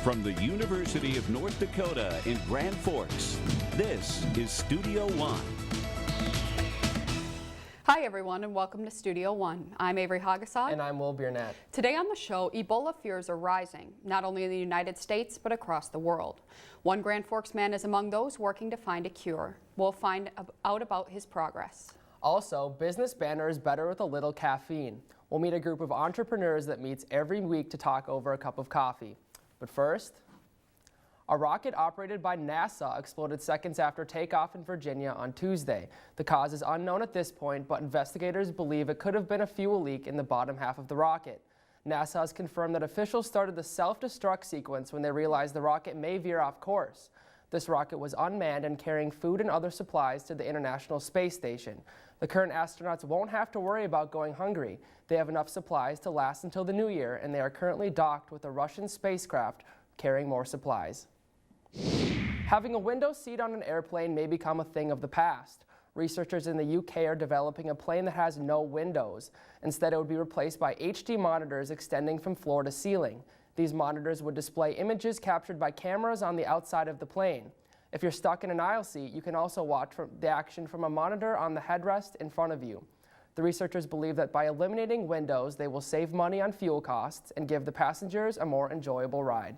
From the University of North Dakota in Grand Forks, this is Studio One. Hi everyone and welcome to Studio One. I'm Averi Haugesag. And I'm Biernat. Today on the show, Ebola fears are rising, not only in the United States, but across the world. One Grand Forks man is among those working to find a cure. We'll find out about his progress. Also, business banner is better with a little caffeine. We'll meet a group of entrepreneurs that meets every week to talk over a cup of coffee. But first, a rocket operated by NASA exploded seconds after takeoff in Virginia on Tuesday. The cause is unknown at this point, but investigators believe it could have been a fuel leak in the bottom half of the rocket. NASA has confirmed that officials started the self-destruct sequence when they realized the rocket may veer off course. This rocket was unmanned and carrying food and other supplies to the International Space Station. The current astronauts won't have to worry about going hungry. They have enough supplies to last until the new year, and they are currently docked with a Russian spacecraft carrying more supplies. Having a window seat on an airplane may become a thing of the past. Researchers in the UK are developing a plane that has no windows. Instead, it would be replaced by HD monitors extending from floor to ceiling. These monitors would display images captured by cameras on the outside of the plane. If you're stuck in an aisle seat, you can also watch the action from a monitor on the headrest in front of you. The researchers believe that by eliminating windows, they will save money on fuel costs and give the passengers a more enjoyable ride.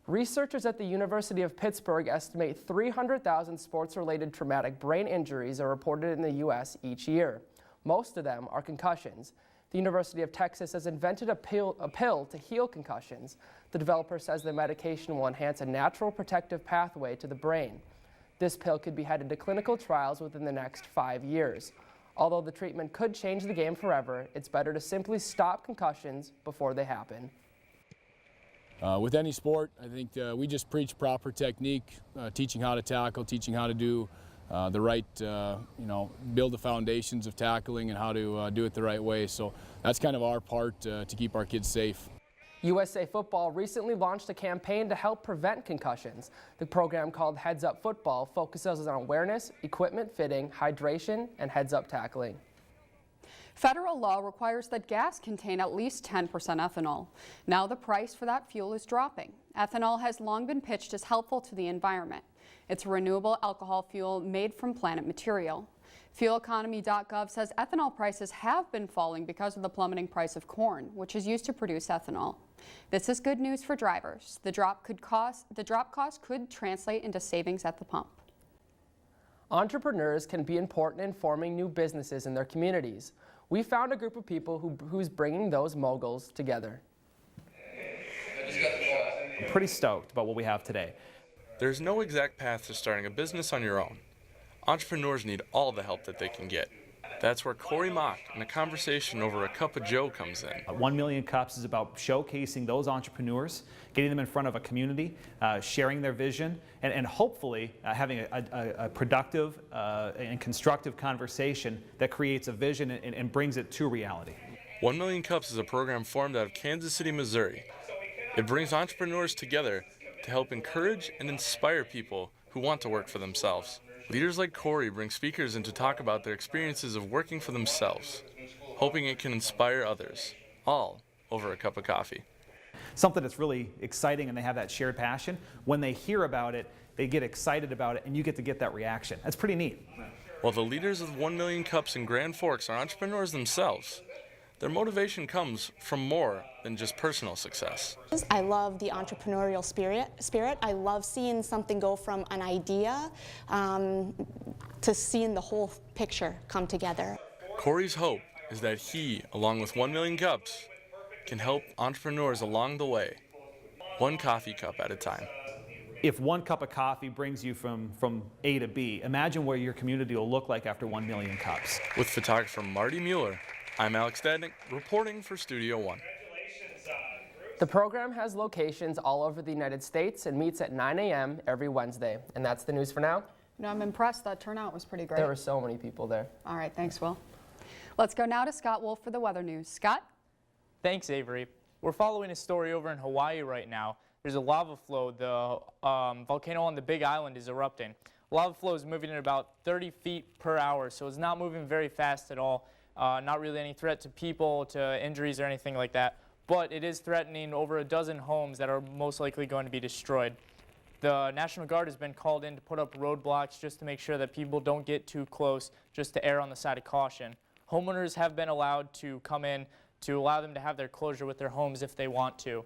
Researchers at the University of Pittsburgh estimate 300,000 sports-related traumatic brain injuries are reported in the U.S. each year. Most of them are concussions. The University of Texas has invented a pill to heal concussions. The developer says the medication will enhance a natural protective pathway to the brain. This pill could be headed to clinical trials within the next 5 years. Although the treatment could change the game forever, it's better to simply stop concussions before they happen. With any sport, I think we just preach proper technique, teaching how to tackle, teaching how to do the right, build the foundations of tackling and how to do it the right way. So that's kind of our part to keep our kids safe. USA Football recently launched a campaign to help prevent concussions. The program, called Heads Up Football, focuses on awareness, equipment fitting, hydration, and heads-up tackling. Federal law requires that gas contain at least 10% ethanol. Now the price for that fuel is dropping. Ethanol has long been pitched as helpful to the environment. It's a renewable alcohol fuel made from plant material. Fueleconomy.gov says ethanol prices have been falling because of the plummeting price of corn, which is used to produce ethanol. This is good news for drivers. The drop cost could translate into savings at the pump. Entrepreneurs can be important in forming new businesses in their communities. We found a group of people who's bringing those moguls together. I'm pretty stoked about what we have today. There's no exact path to starting a business on your own. Entrepreneurs need all the help that they can get. That's where Corey Mock and a conversation over a cup of joe comes in. 1 Million Cups is about showcasing those entrepreneurs, getting them in front of a community, sharing their vision, and hopefully having a productive and constructive conversation that creates a vision and brings it to reality. 1 Million Cups is a program formed out of Kansas City, Missouri. It brings entrepreneurs together to help encourage and inspire people who want to work for themselves. Leaders like Corey bring speakers in to talk about their experiences of working for themselves, hoping it can inspire others, all over a cup of coffee. Something that's really exciting and they have that shared passion. When they hear about it, they get excited about it and you get to get that reaction. That's pretty neat. While the leaders of 1 Million Cups in Grand Forks are entrepreneurs themselves, their motivation comes from more than just personal success. I love the entrepreneurial spirit. I love seeing something go from an idea to seeing the whole picture come together. Corey's hope is that he, along with 1 Million Cups, can help entrepreneurs along the way, one coffee cup at a time. If one cup of coffee brings you from A to B, imagine where your community will look like after 1 Million Cups. With photographer Marty Mueller, I'm Alex Stadnick, reporting for Studio One. The program has locations all over the United States and meets at 9 a.m. every Wednesday. And that's the news for now. No, I'm impressed. That turnout was pretty great. There were so many people there. All right, thanks, Will. Let's go now to Scott Wolff for the weather news. Scott? Thanks, Avery. We're following a story over in Hawaii right now. There's a lava flow. The volcano on the Big Island is erupting. Lava flow is moving at about 30 feet per hour, so it's not moving very fast at all. Not really any threat to people, to injuries or anything like that. but it is threatening over a dozen homes that are most likely going to be destroyed. The National Guard has been called in to put up roadblocks just to make sure that people don't get too close, just to err on the side of caution. Homeowners have been allowed to come in to allow them to have their closure with their homes if they want to.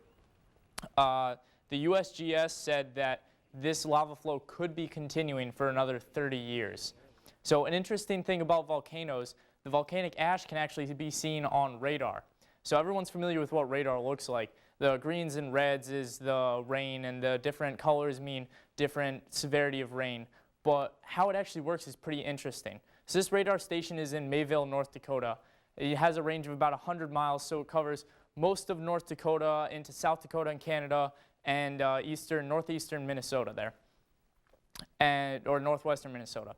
The USGS said that this lava flow could be continuing for another 30 years. So an interesting thing about volcanoes, the volcanic ash can actually be seen on radar. So everyone's familiar with what radar looks like. The greens and reds is the rain, and the different colors mean different severity of rain. But how it actually works is pretty interesting. So this radar station is in Mayville, North Dakota. It has a range of about 100 miles, so it covers most of North Dakota into South Dakota and Canada, and northeastern Minnesota there, or northwestern Minnesota.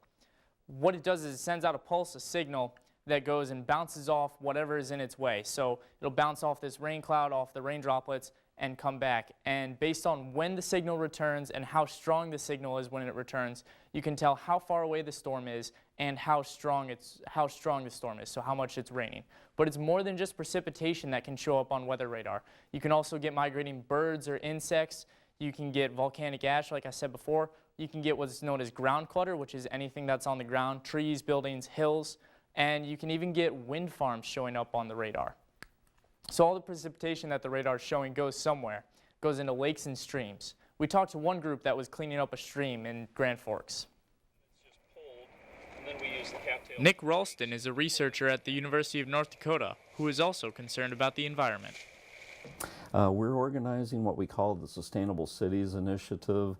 What it does is it sends out a pulse, a signal that goes and bounces off whatever is in its way. So it'll bounce off this rain cloud, off the rain droplets, and come back. And based on when the signal returns and how strong the signal is when it returns, you can tell how far away the storm is and how strong the storm is, so how much it's raining. But it's more than just precipitation that can show up on weather radar. You can also get migrating birds or insects. You can get volcanic ash, like I said before. You can get what's known as ground clutter, which is anything that's on the ground, trees, buildings, hills. And you can even get wind farms showing up on the radar. So all the precipitation that the radar is showing goes somewhere, goes into lakes and streams. We talked to one group that was cleaning up a stream in Grand Forks. Nick Ralston is a researcher at the University of North Dakota who is also concerned about the environment. We're organizing what we call the Sustainable Cities Initiative.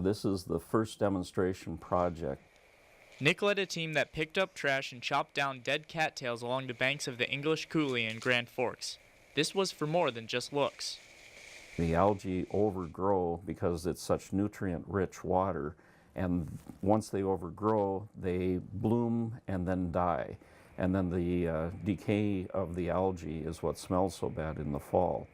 This is the first demonstration project. Nick led a team that picked up trash and chopped down dead cattails along the banks of the English Coulee in Grand Forks. This was for more than just looks. The algae overgrow because it's such nutrient-rich water, and once they overgrow, they bloom and then die. And then the decay of the algae is what smells so bad in the fall.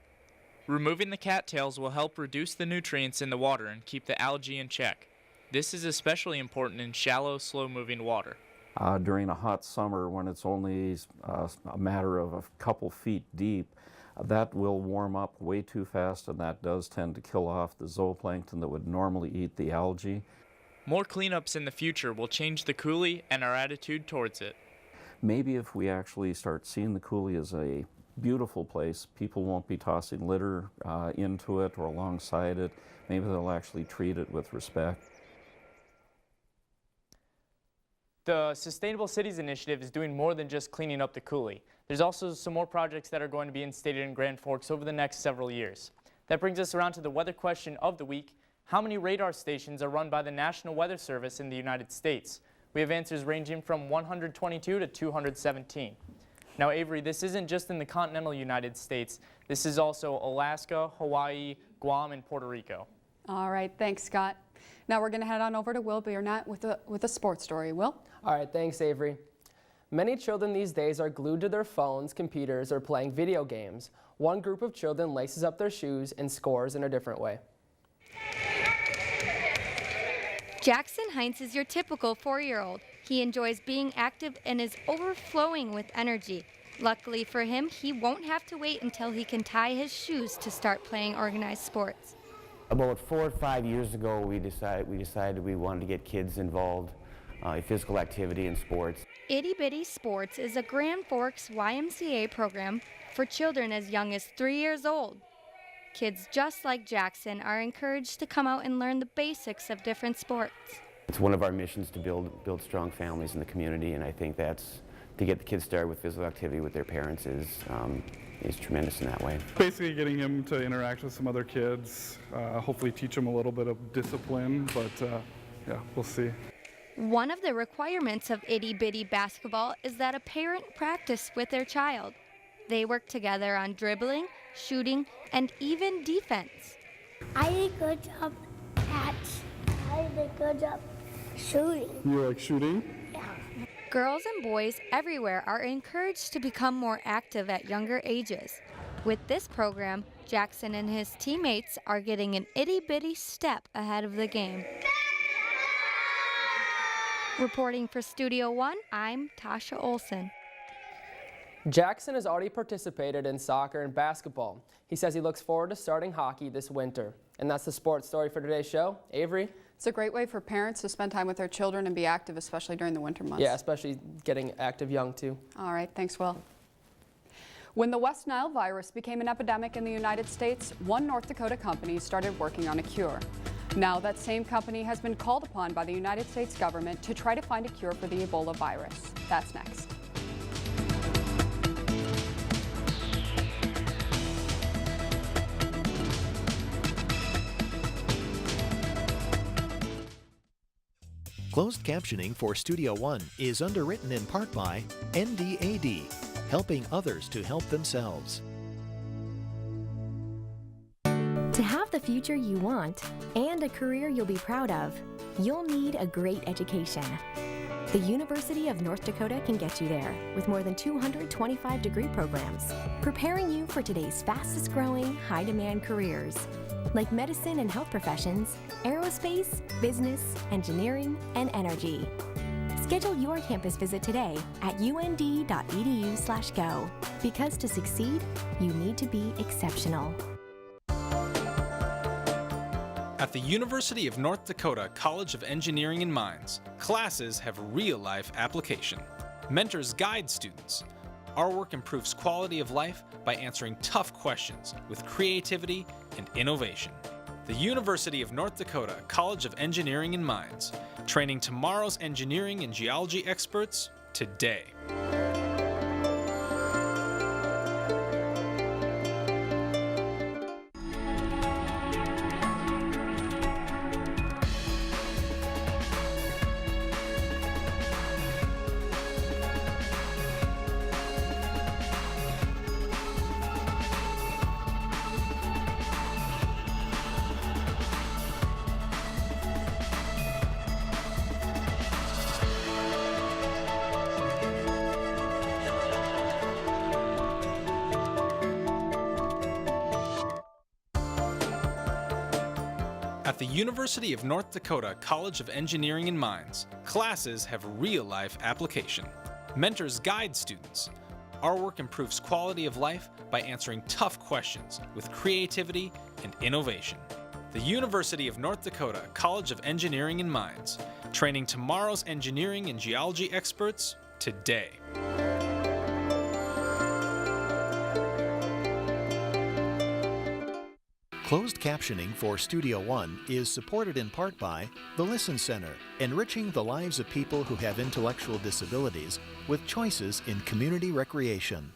Removing the cattails will help reduce the nutrients in the water and keep the algae in check. This is especially important in shallow, slow-moving water. During a hot summer, when it's only a matter of a couple feet deep, that will warm up way too fast, and that does tend to kill off the zooplankton that would normally eat the algae. More cleanups in the future will change the coulee and our attitude towards it. Maybe if we actually start seeing the coulee as a beautiful place, people won't be tossing litter into it or alongside it. Maybe they'll actually treat it with respect. The Sustainable Cities Initiative is doing more than just cleaning up the coulee. There's also some more projects that are going to be instated in Grand Forks over the next several years. That brings us around to the weather question of the week. How many radar stations are run by the National Weather Service in the United States? We have answers ranging from 122 to 217. Now, Avery, this isn't just in the continental United States. This is also Alaska, Hawaii, Guam, and Puerto Rico. All right, thanks, Scott. Now we're going to head on over to Will Biernat with a sports story. Will? All right, thanks, Avery. Many children these days are glued to their phones, computers, or playing video games. One group of children laces up their shoes and scores in a different way. Jackson Heinz is your typical 4-year-old. He enjoys being active and is overflowing with energy. Luckily for him, he won't have to wait until he can tie his shoes to start playing organized sports. About 4 or 5 years ago, we decided we wanted to get kids involved in physical activity and sports. Itty Bitty Sports is a Grand Forks YMCA program for children as young as 3 years old. Kids just like Jackson are encouraged to come out and learn the basics of different sports. It's one of our missions to build strong families in the community, and I think that's to get the kids started with physical activity with their parents is tremendous in that way. Basically getting him to interact with some other kids, hopefully teach him a little bit of discipline, but yeah, we'll see. One of the requirements of Itty Bitty basketball is that a parent practice with their child. They work together on dribbling, shooting, and even defense. I did a good job shooting. You like shooting? Yeah. Girls and boys everywhere are encouraged to become more active at younger ages. With this program, Jackson and his teammates are getting an itty-bitty step ahead of the game. Reporting for Studio One, I'm Tasha Olson. Jackson has already participated in soccer and basketball. He says he looks forward to starting hockey this winter. And that's the sports story for today's show. Avery? It's a great way for parents to spend time with their children and be active, especially during the winter months. Yeah, especially getting active young too. All right, thanks, Will. When the West Nile virus became an epidemic in the United States, one North Dakota company started working on a cure. Now that same company has been called upon by the United States government to try to find a cure for the Ebola virus. That's next. Closed captioning for Studio One is underwritten in part by NDAD, helping others to help themselves. To have the future you want and a career you'll be proud of, you'll need a great education. The University of North Dakota can get you there with more than 225 degree programs, preparing you for today's fastest growing, high demand careers, like medicine and health professions, aerospace, business, engineering, and energy. Schedule your campus visit today at und.edu/go, because to succeed, you need to be exceptional. At the University of North Dakota College of Engineering and Mines, classes have real-life application. Mentors guide students. Our work improves quality of life by answering tough questions with creativity and innovation. The University of North Dakota College of Engineering and Mines, training tomorrow's engineering and geology experts today. At the University of North Dakota College of Engineering and Mines, classes have real-life application. Mentors guide students. Our work improves quality of life by answering tough questions with creativity and innovation. The University of North Dakota College of Engineering and Mines, training tomorrow's engineering and geology experts today. Closed captioning for Studio One is supported in part by the Listen Center, enriching the lives of people who have intellectual disabilities with choices in community recreation.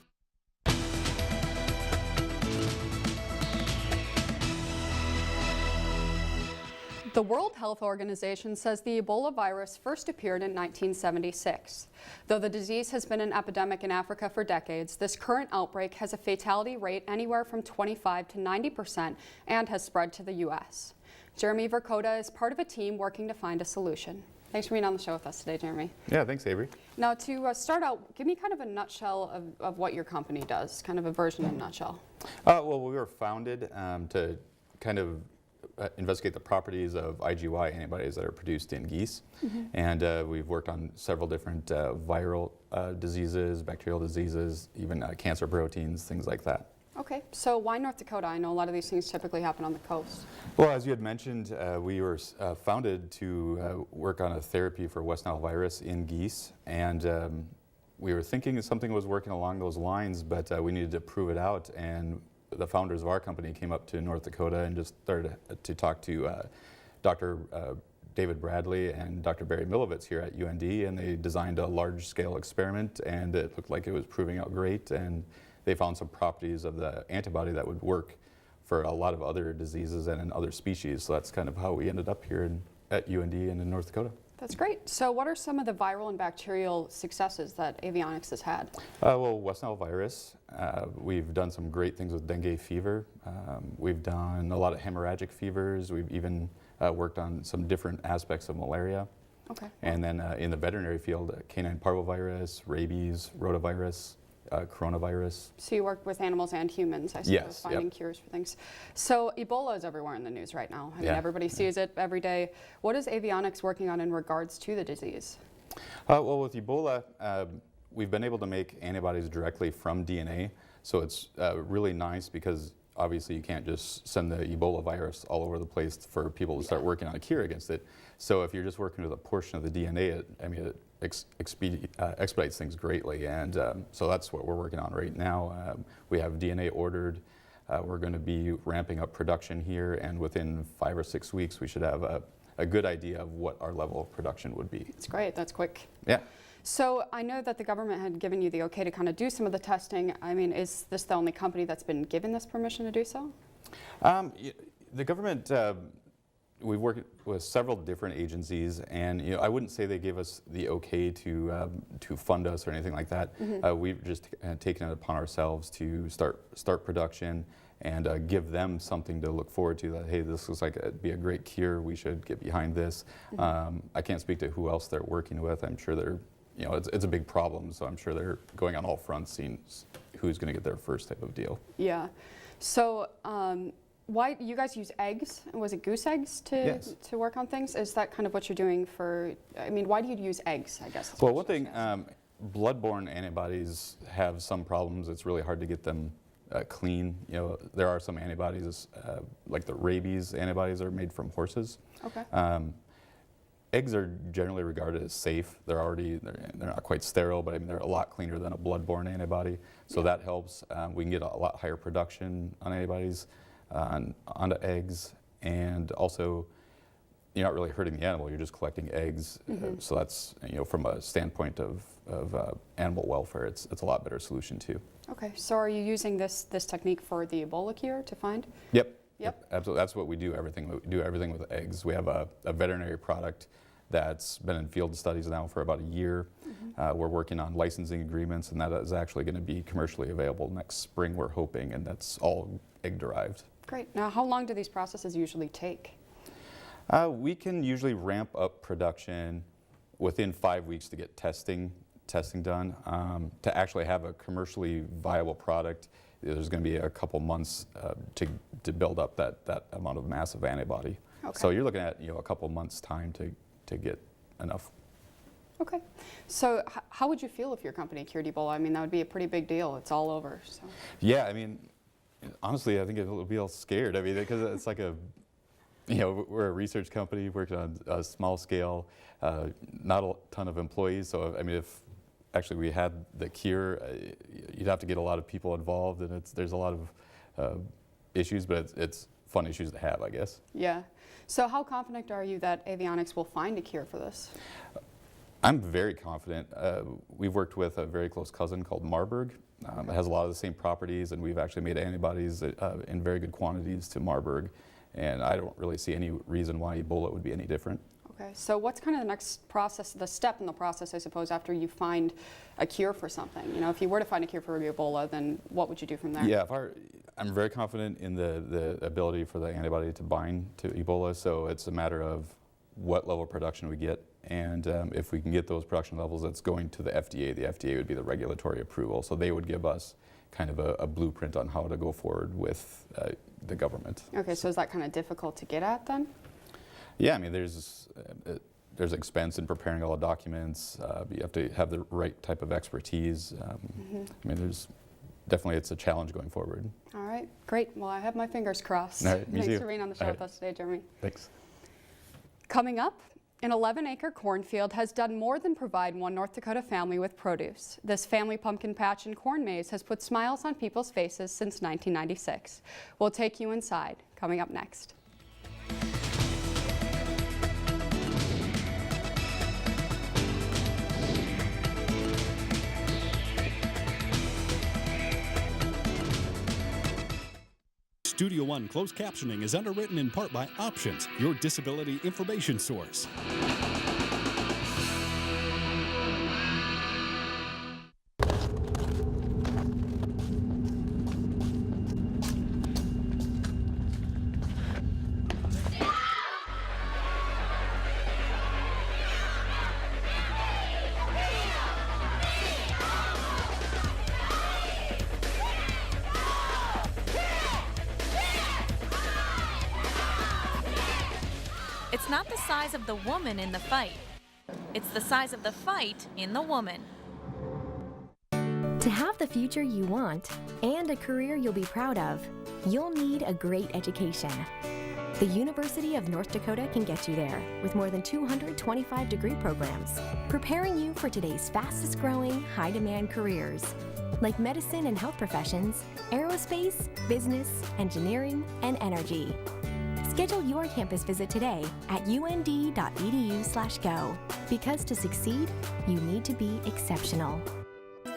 The World Health Organization says the Ebola virus first appeared in 1976. Though the disease has been an epidemic in Africa for decades, this current outbreak has a fatality rate anywhere from 25 to 90% and has spread to the U.S. Jeremy Verkota is part of a team working to find a solution. Thanks for being on the show with us today, Jeremy. Yeah, thanks, Avery. Now, to start out, give me kind of a nutshell of what your company does, kind of a version in a nutshell. Well, we were founded to kind of investigate the properties of IgY antibodies that are produced in geese. And we've worked on several different viral diseases, bacterial diseases, even cancer proteins, things like that. Okay, so why North Dakota? I know a lot of these things typically happen on the coast. Well, as you had mentioned, we were founded to work on a therapy for West Nile virus in geese, and we were thinking something was working along those lines, but we needed to prove it out, and the founders of our company came up to North Dakota and just started to talk to Dr. David Bradley and Dr. Barry Milovitz here at UND, and they designed a large-scale experiment, and it looked like it was proving out great, and they found some properties of the antibody that would work for a lot of other diseases and in other species. So that's kind of how we ended up here at UND and in North Dakota. That's great. So what are some of the viral and bacterial successes that avionics has had? Well, West Nile virus, we've done some great things with dengue fever. We've done a lot of hemorrhagic fevers. We've even worked on some different aspects of malaria. Okay. And then in the veterinary field, canine parvovirus, rabies, rotavirus, coronavirus. So you work with animals and humans, I suppose, yes, finding cures for things. So Ebola is everywhere in the news right now. I mean, everybody sees it every day. What is avionics working on in regards to the disease? Well, with Ebola, we've been able to make antibodies directly from DNA, so it's really nice because obviously you can't just send the Ebola virus all over the place for people to start working on a cure against it. So if you're just working with a portion of the DNA, it expedites things greatly, and so that's what we're working on right now. We have DNA ordered. We're going to be ramping up production here, and within 5 or 6 weeks we should have a good idea of what our level of production would be. That's great. That's quick. Yeah. So I know that the government had given you the okay to kind of do some of the testing. I mean, is this the only company that's been given this permission to do so? The government, we've worked with several different agencies, and I wouldn't say they gave us the okay to fund us or anything like that. We've just taken it upon ourselves to start production and give them something to look forward to, that, hey, this looks like it'd be a great cure, we should get behind this. I can't speak to who else they're working with. I'm sure they're, it's a big problem, so I'm sure they're going on all fronts, seeing who's going to get their first type of deal. Yeah. So why you guys use eggs? Was it goose eggs to work on things? Is that kind of what you're doing for, I mean, why do you use eggs, I guess? Well, one thing, blood-borne antibodies have some problems. It's really hard to get them clean. There are some antibodies, like the rabies antibodies, are made from horses. Okay. Eggs are generally regarded as safe. They're not quite sterile, but I mean they're a lot cleaner than a blood-borne antibody. So that helps. We can get a lot higher production on antibodies onto eggs, and also you're not really hurting the animal. You're just collecting eggs. So that's from a standpoint of animal welfare, it's a lot better solution too. Okay. So are you using this technique for the Ebola cure to find? Yep. Absolutely. That's what we do. We do everything with eggs. We have a veterinary product that's been in field studies now for about a year. We're working on licensing agreements, and that is actually going to be commercially available next spring, we're hoping, and that's all egg derived. Great. Now, how long do these processes usually take? We can usually ramp up production within 5 weeks to get testing done. To actually have a commercially viable product, there's going to be a couple months to build up that amount of massive antibody. Okay. So you're looking at a couple months time to get enough. Okay. So how would you feel if your company cured Ebola? I mean, that would be a pretty big deal. It's all over. So. Yeah, I mean, honestly, I think it would be all scared. I mean, because it's like we're a research company working on a small scale, not a ton of employees. So, I mean, if actually we had the cure, you'd have to get a lot of people involved, and there's a lot of issues, but it's fun issues to have, I guess. Yeah. So how confident are you that avionics will find a cure for this? I'm very confident. We've worked with a very close cousin called Marburg. It has a lot of the same properties, and we've actually made antibodies in very good quantities to Marburg, and I don't really see any reason why Ebola would be any different. Okay, so what's kind of the next process, the step in the process, I suppose, after you find a cure for something? If you were to find a cure for Ebola, then what would you do from there? Yeah, I'm very confident in the ability for the antibody to bind to Ebola, so it's a matter of what level of production we get, and if we can get those production levels, that's going to the FDA. The FDA would be the regulatory approval, so they would give us kind of a blueprint on how to go forward with the government. Okay, so is that kind of difficult to get at then? Yeah, I mean, there's expense in preparing all the documents. You have to have the right type of expertise. I mean, definitely it's a challenge going forward. All right, great. Well, I have my fingers crossed. All right, me Thanks too. for being on the show with us today, Jeremy. Thanks. Coming up, an 11-acre cornfield has done more than provide one North Dakota family with produce. This family pumpkin patch and corn maze has put smiles on people's faces since 1996. We'll take you inside, coming up next. Studio One closed captioning is underwritten in part by Options, your disability information source. It's not the size of the woman in the fight. It's the size of the fight in the woman. To have the future you want and a career you'll be proud of, you'll need a great education. The University of North Dakota can get you there with more than 225 degree programs, preparing you for today's fastest growing, high demand careers like medicine and health professions, aerospace, business, engineering, and energy. Schedule your campus visit today at und.edu/go, because to succeed, you need to be exceptional.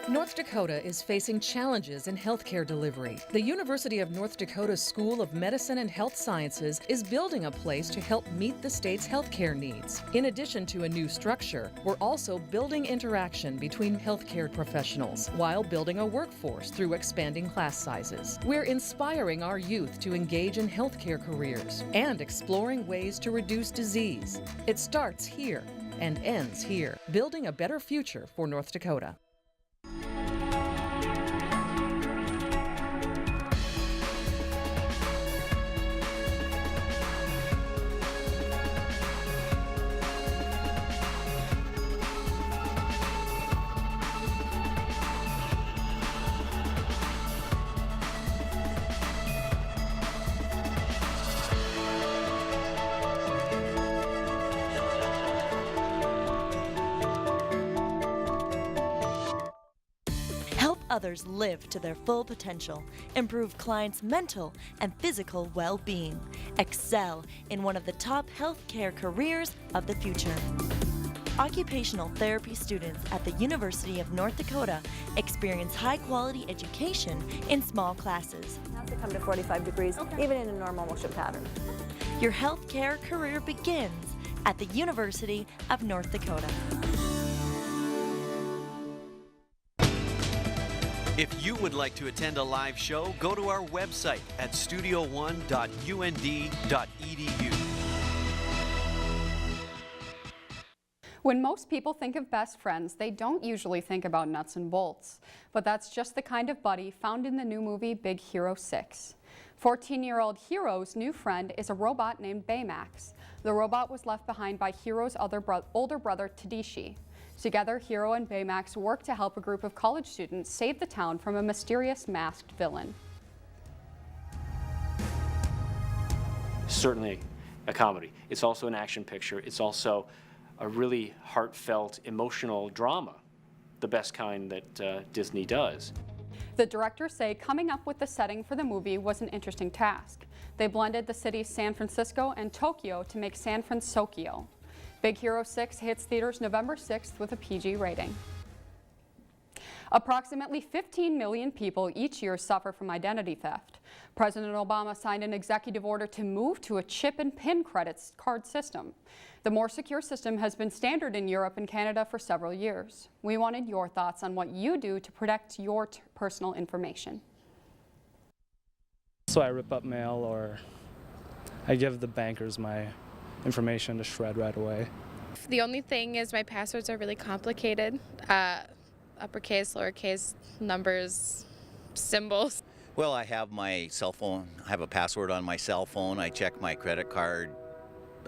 North Dakota is facing challenges in healthcare delivery. The University of North Dakota School of Medicine and Health Sciences is building a place to help meet the state's healthcare needs. In addition to a new structure, we're also building interaction between healthcare professionals while building a workforce through expanding class sizes. We're inspiring our youth to engage in healthcare careers and exploring ways to reduce disease. It starts here and ends here, building a better future for North Dakota. Others live to their full potential, improve clients' mental and physical well-being, excel in one of the top healthcare careers of the future. Occupational therapy students at the University of North Dakota experience high-quality education in small classes. Has to come to 45 degrees, even in a normal motion pattern. Your healthcare career begins at the University of North Dakota. If you would like to attend a live show, go to our website at studio1.und.edu. When most people think of best friends, they don't usually think about nuts and bolts. But that's just the kind of buddy found in the new movie Big Hero 6. 14-year-old Hero's new friend is a robot named Baymax. The robot was left behind by Hero's older brother, Tadashi. Together, Hero and Baymax work to help a group of college students save the town from a mysterious masked villain. Certainly a comedy. It's also an action picture. It's also a really heartfelt, emotional drama, the best kind that Disney does. The directors say coming up with the setting for the movie was an interesting task. They blended the cities San Francisco and Tokyo to make San Fransokyo. Big Hero 6 hits theaters November 6th with a PG rating. Approximately 15 million people each year suffer from identity theft. President Obama signed an executive order to move to a chip and PIN credit card system. The more secure system has been standard in Europe and Canada for several years. We wanted your thoughts on what you do to protect your personal information. So I rip up mail, or I give the bankers my information to shred right away. The only thing is my passwords are really complicated. Uppercase, lowercase, numbers, symbols. Well, I have my cell phone. I have a password on my cell phone. I check my credit card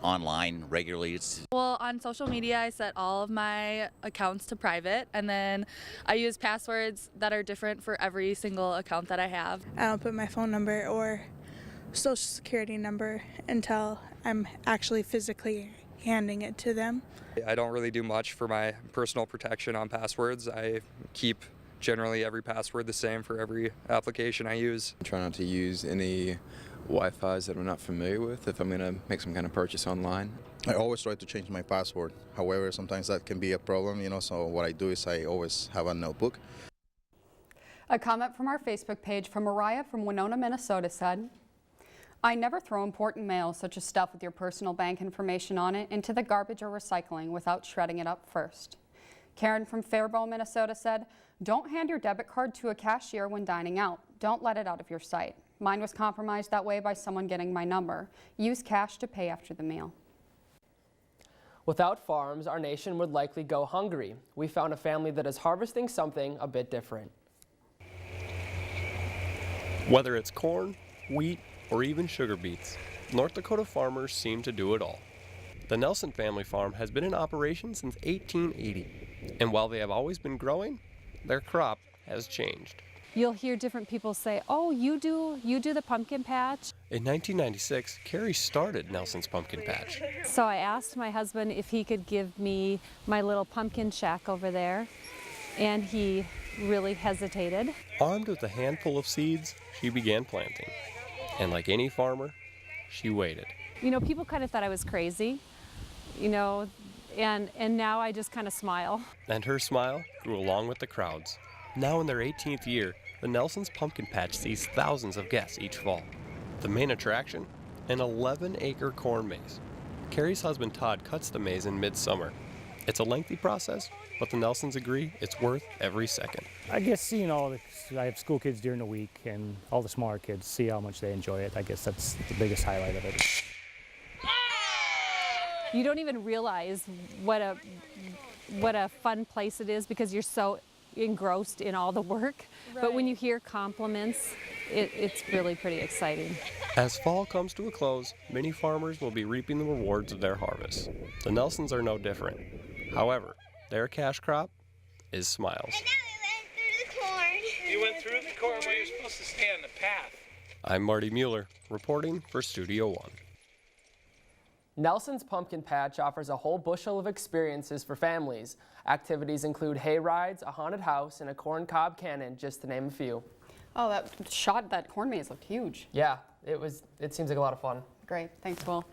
online regularly. Well, on social media, I set all of my accounts to private, and then I use passwords that are different for every single account that I have. I don't put my phone number or social security number until I'm actually physically handing it to them. I don't really do much for my personal protection on passwords. I keep generally every password the same for every application I use. I try not to use any Wi-Fi's that I'm not familiar with if I'm going to make some kind of purchase online. I always try to change my password. However, sometimes that can be a problem, so what I do is I always have a notebook. A comment from our Facebook page from Mariah from Winona, Minnesota said, I never throw important mail, such as stuff with your personal bank information on it, into the garbage or recycling without shredding it up first. Karen from Faribault, Minnesota said, don't hand your debit card to a cashier when dining out. Don't let it out of your sight. Mine was compromised that way by someone getting my number. Use cash to pay after the meal. Without farms, our nation would likely go hungry. We found a family that is harvesting something a bit different. Whether it's corn, wheat, or even sugar beets, North Dakota farmers seem to do it all. The Nelson family farm has been in operation since 1880, and while they have always been growing, their crop has changed. You'll hear different people say, oh, you do the pumpkin patch. In 1996, Carrie started Nelson's Pumpkin Patch. So I asked my husband if he could give me my little pumpkin shack over there, and he really hesitated. Armed with a handful of seeds, she began planting. And like any farmer, she waited. You know, people kind of thought I was crazy, you know, and now I just kind of smile. And her smile grew along with the crowds. Now in their 18th year, the Nelson's Pumpkin Patch sees thousands of guests each fall. The main attraction? An 11-acre corn maze. Carrie's husband Todd cuts the maze in midsummer. It's a lengthy process, but the Nelsons agree it's worth every second. I guess seeing I have school kids during the week, and all the smaller kids, see how much they enjoy it. I guess that's the biggest highlight of it. You don't even realize what a fun place it is because you're so engrossed in all the work. Right. But when you hear compliments, it's really pretty exciting. As fall comes to a close, many farmers will be reaping the rewards of their harvest. The Nelsons are no different. However, their cash crop is smiles. And now we went through the corn where you're supposed to stay on the path. I'm Marty Mueller, reporting for Studio One. Nelson's Pumpkin Patch offers a whole bushel of experiences for families. Activities include hay rides, a haunted house, and a corn cob cannon, just to name a few. Oh, that corn maze looked huge. Yeah, it seems like a lot of fun. Great, thanks, Will.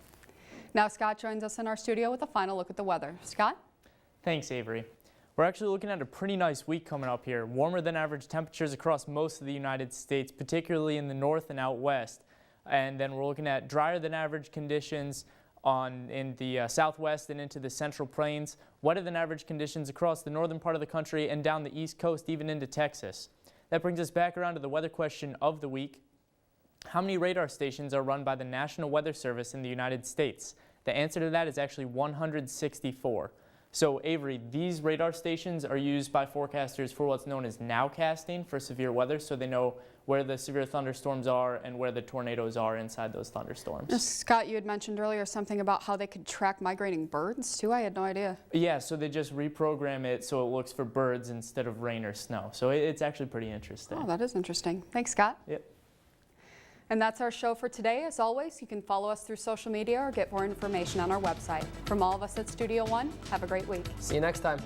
Now Scott joins us in our studio with a final look at the weather. Scott? Thanks, Avery. We're actually looking at a pretty nice week coming up here. Warmer than average temperatures across most of the United States, particularly in the north and out west. And then we're looking at drier than average conditions in the southwest and into the central plains, wetter than average conditions across the northern part of the country and down the east coast, even into Texas. That brings us back around to the weather question of the week. How many radar stations are run by the National Weather Service in the United States? The answer to that is actually 164. So Avery, these radar stations are used by forecasters for what's known as nowcasting for severe weather, so they know where the severe thunderstorms are and where the tornadoes are inside those thunderstorms. Scott, you had mentioned earlier something about how they could track migrating birds too. I had no idea. Yeah, so they just reprogram it so it looks for birds instead of rain or snow. So it's actually pretty interesting. Oh, that is interesting. Thanks, Scott. Yep. And that's our show for today. As always, you can follow us through social media or get more information on our website. From all of us at Studio One, have a great week. See you next time.